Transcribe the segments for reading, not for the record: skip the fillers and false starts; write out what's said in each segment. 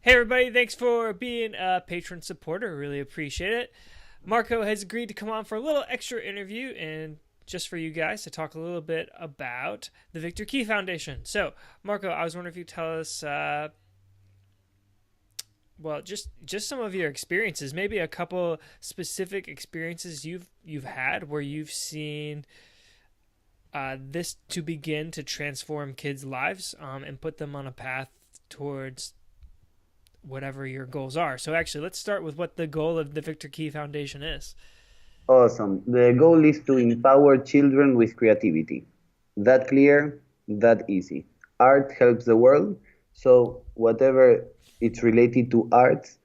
Hey everybody, thanks for being a patron supporter. Really appreciate it. Marco has agreed to come on for a little extra interview and just for you guys to talk a little bit about the Victor Key Foundation. So, Marco, I was wondering if you tell us just some of your experiences, maybe a couple specific experiences you've had where you've seen this to begin to transform kids' lives and put them on a path towards whatever your goals are. So actually, let's start with what the goal of the Victor Key Foundation is. Awesome. The goal is to empower children with creativity. That clear, that easy. Art helps the world, so whatever it's related to arts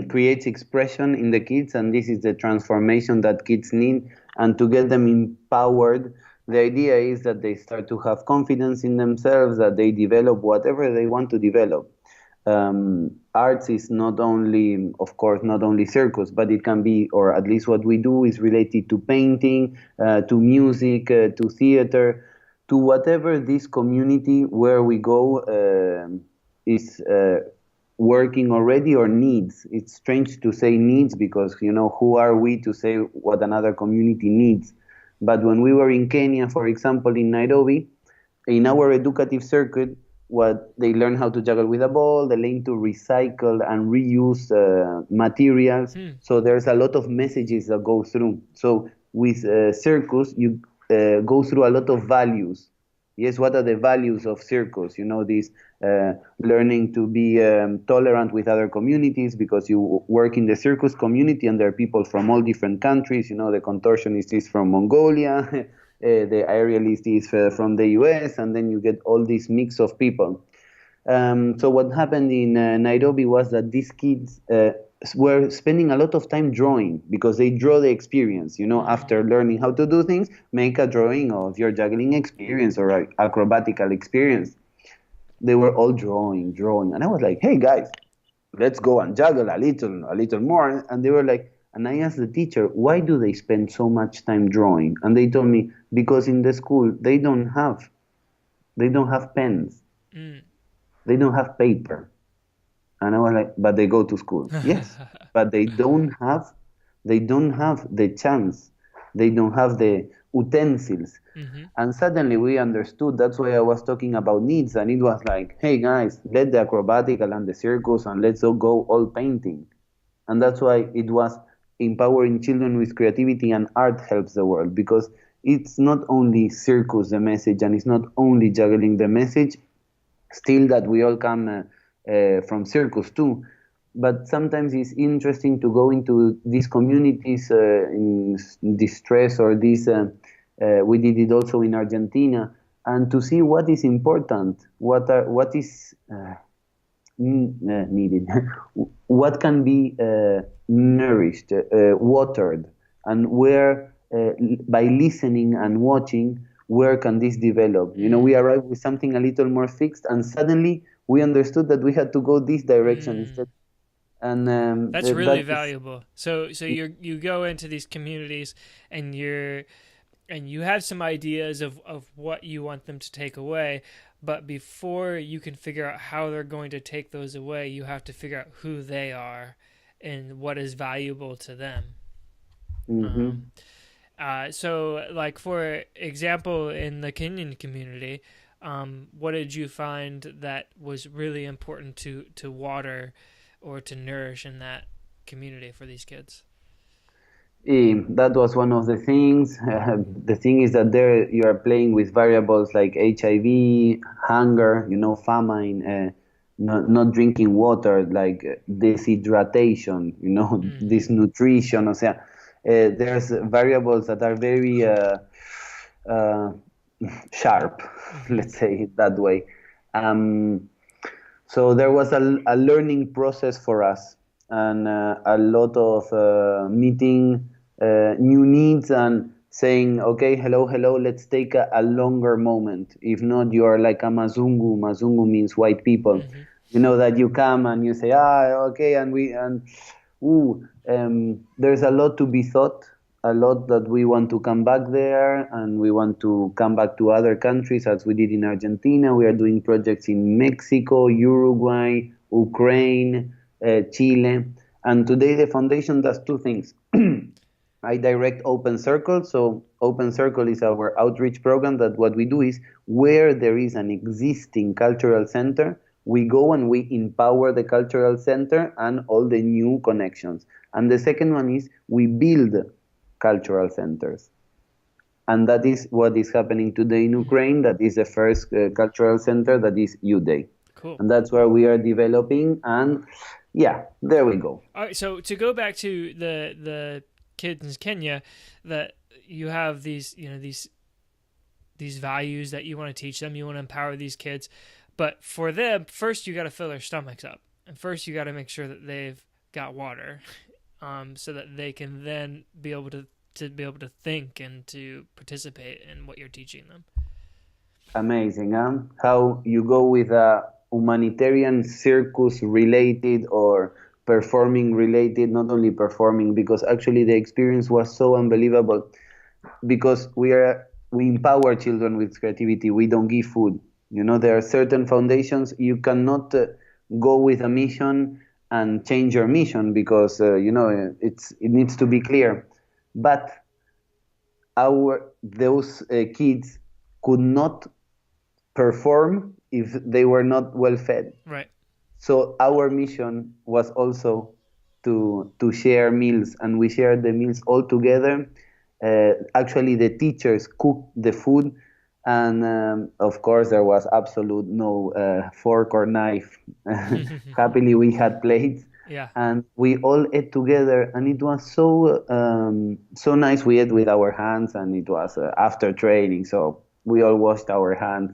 creates expression in the kids, and this is the transformation that kids need. And to get them empowered, the idea is that they start to have confidence in themselves, that they develop whatever they want to develop. Arts is not only, of course, not only circus, but it can be, or at least what we do is related to painting, to music, to theater, to whatever this community where we go is working already or needs. It's strange to say needs because, who are we to say what another community needs? But when we were in Kenya, for example, in Nairobi, in our educative circuit, what they learn how to juggle with a ball, they learn to recycle and reuse materials. Hmm. So there's a lot of messages that go through. So with circus, you go through a lot of values. Yes, what are the values of circus? This learning to be tolerant with other communities because you work in the circus community and there are people from all different countries. The contortionist is from Mongolia, the aerialist is from the US, and then you get all this mix of people. So what happened in Nairobi was that these kids were spending a lot of time drawing because they draw the experience. After learning how to do things, make a drawing of your juggling experience or acrobatical experience. They were all drawing, and I was like, "Hey guys, let's go and juggle a little more." And they were like, and I asked the teacher, why do they spend so much time drawing? And they told me, because in the school they don't have pens, Mm. they don't have paper. And I was like, but they go to school. Yes, but they don't have the chance. They don't have the utensils. Mm-hmm. And suddenly we understood. That's why I was talking about needs. And it was like, hey guys, let the acrobatical and the circus and let's all go all painting. And that's why it was empowering children with creativity and art helps the world because it's not only circus the message and it's not only juggling the message, still that we all come from circus too. But sometimes it's interesting to go into these communities in distress or this. We did it also in Argentina, and to see what is important, what is needed, what can be nourished, watered, and where by listening and watching, where can this develop? We Mm. arrived with something a little more fixed, and suddenly we understood that we had to go this direction Mm. instead. And That's really that is. valuable. So you go into these communities and you have some ideas of what you want them to take away, but before you can figure out how they're going to take those away, you have to figure out who they are and what is valuable to them. Mhm. Um, so, like for example, in the Kenyan community, what did you find that was really important to water or to nourish in that community for these kids? That was one of the things. The thing is that there you are playing with variables like HIV, hunger, famine, not drinking water, like dehydration, Mm-hmm. disnutrition. There's variables that are very uh, sharp, Mm-hmm. let's say it that way. Um, so there was a learning process for us and a lot of meeting new needs and saying, okay, hello, hello, let's take a longer moment. If not, you are like a Mazungu. Mazungu means white people. Mm-hmm. You know that you come and you say, okay, and there's a lot to be thought, a lot that we want to come back there, and we want to come back to other countries as we did in Argentina. We are doing projects in Mexico, Uruguay, Ukraine, Chile. And today the foundation does two things. I direct Open Circle. So Open Circle is our outreach program that what we do is where there is an existing cultural center, we go and we empower the cultural center and all the new connections. And the second one is we build cultural centers. And that is what is happening today in Ukraine. That is the first cultural center, that is UDay. Cool. And that's where we are developing. And yeah, there we go. All right, so to go back to the kids in Kenya, that you have these, you know, these values that you want to teach them, you want to empower these kids, but for them, first you got to fill their stomachs up, and first you got to make sure that they've got water, so that they can then be able to think and to participate in what you're teaching them. Amazing, huh? How you go with a humanitarian circus related or performing related, not only performing, because actually the experience was so unbelievable, because we empower children with creativity. We don't give food. You know, there are certain foundations you cannot go with a mission and change your mission, because you know, it needs to be clear. But those kids could not perform if they were not well fed. Right. So our mission was also to share meals, and we shared the meals all together. Actually, the teachers cooked the food, and of course there was absolute no fork or knife. Happily, we had plates. Yeah. And we all ate together, and it was so nice. We ate with our hands, and it was after training, so we all washed our hands.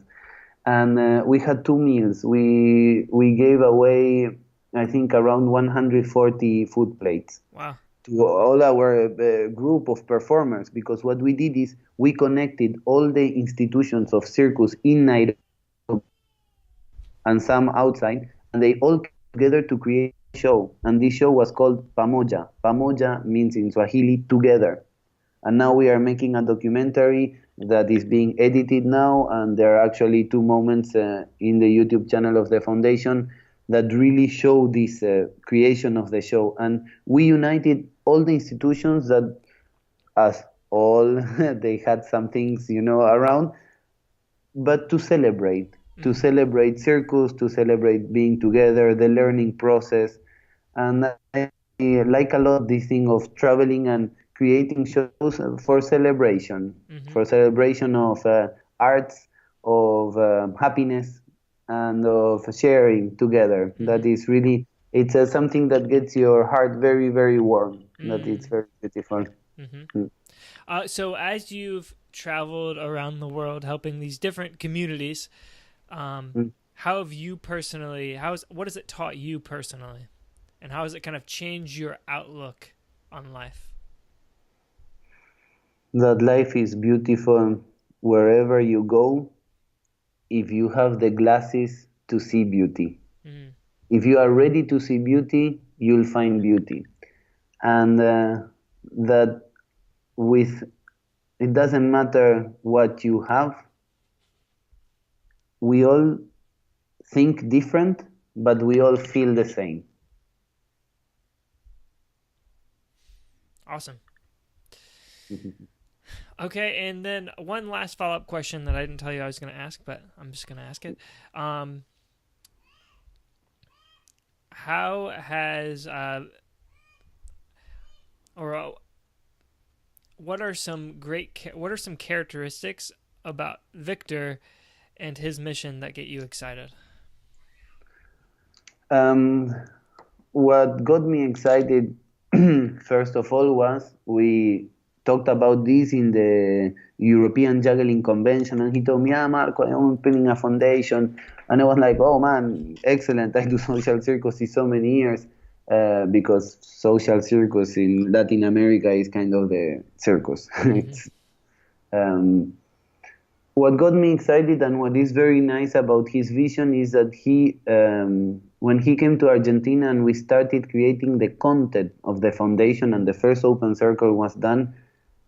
And we had two meals. We gave away, I think, around 140 food plates. Wow. To all our group of performers, because what we did is we connected all the institutions of circus in Nairobi and some outside, and they all came together to create a show. And this show was called Pamoja. Pamoja means in Swahili together. And now we are making a documentary that is being edited now, and there are actually 2 moments in the YouTube channel of the foundation that really show this creation of the show. And we united all the institutions that, as all, they had some things, you know, around, but to celebrate circus, to celebrate being together, the learning process. And I like a lot this thing of traveling and creating shows for celebration, for celebration of arts, of happiness, and of sharing together. That is really, it's something that gets your heart very, very warm. That is very beautiful. So as you've traveled around the world helping these different communities, how have you personally, what has it taught you personally? And how has it kind of changed your outlook on life? That life is beautiful wherever you go, if you have the glasses to see beauty. If you are ready to see beauty, you'll find beauty. And that it doesn't matter what you have, we all think different, but we all feel the same. Awesome. Okay, and then one last follow-up question that I didn't tell you I was going to ask, but I'm just going to ask it. How has, what are some characteristics about Victor and his mission that get you excited? What got me excited, first of all, was we talked about this in the European Juggling Convention, and he told me, Marco, I'm opening a foundation. And I was like, oh man, excellent. I do social circus in so many years, because social circus in Latin America is kind of the circus. What got me excited and what is very nice about his vision is that he, when he came to Argentina and we started creating the content of the foundation and the first Open Circle was done,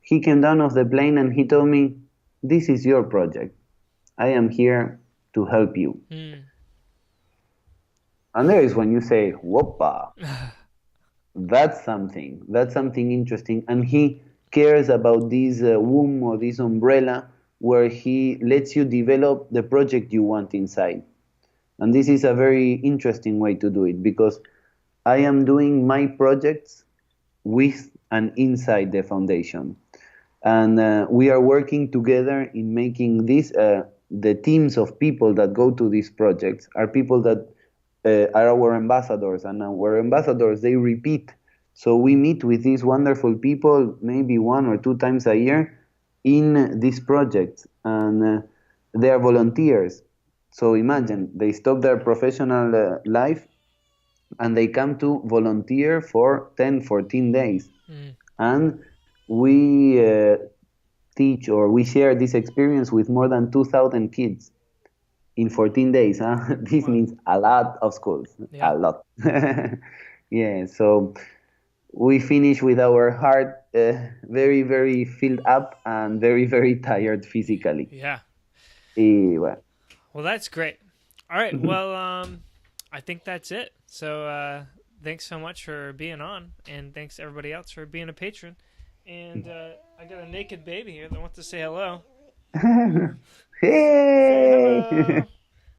he came down off the plane and he told me, this is your project. I am here to help you. And there is when you say, whoppa, that's something interesting. And he cares about this womb or this umbrella where he lets you develop the project you want inside. And this is a very interesting way to do it because I am doing my projects with and inside the foundation. And we are working together in making this. The teams of people that go to these projects are people that are our ambassadors, and our ambassadors they repeat. So we meet with these wonderful people maybe 1 or 2 times a year in these projects, and they are volunteers. So imagine they stop their professional life and they come to volunteer for 10, 14 days. Mm. And we teach or we share this experience with more than 2,000 kids in 14 days. Huh? This Wow. means a lot of schools, Yeah. a lot. Yeah, so we finish with our heart very, very filled up and very, very tired physically. Yeah. Well, Well, that's great. All right. Well, I think that's it. So, thanks so much for being on, and thanks to everybody else for being a patron. And I got a naked baby here that wants to say hello. Say hey! hello.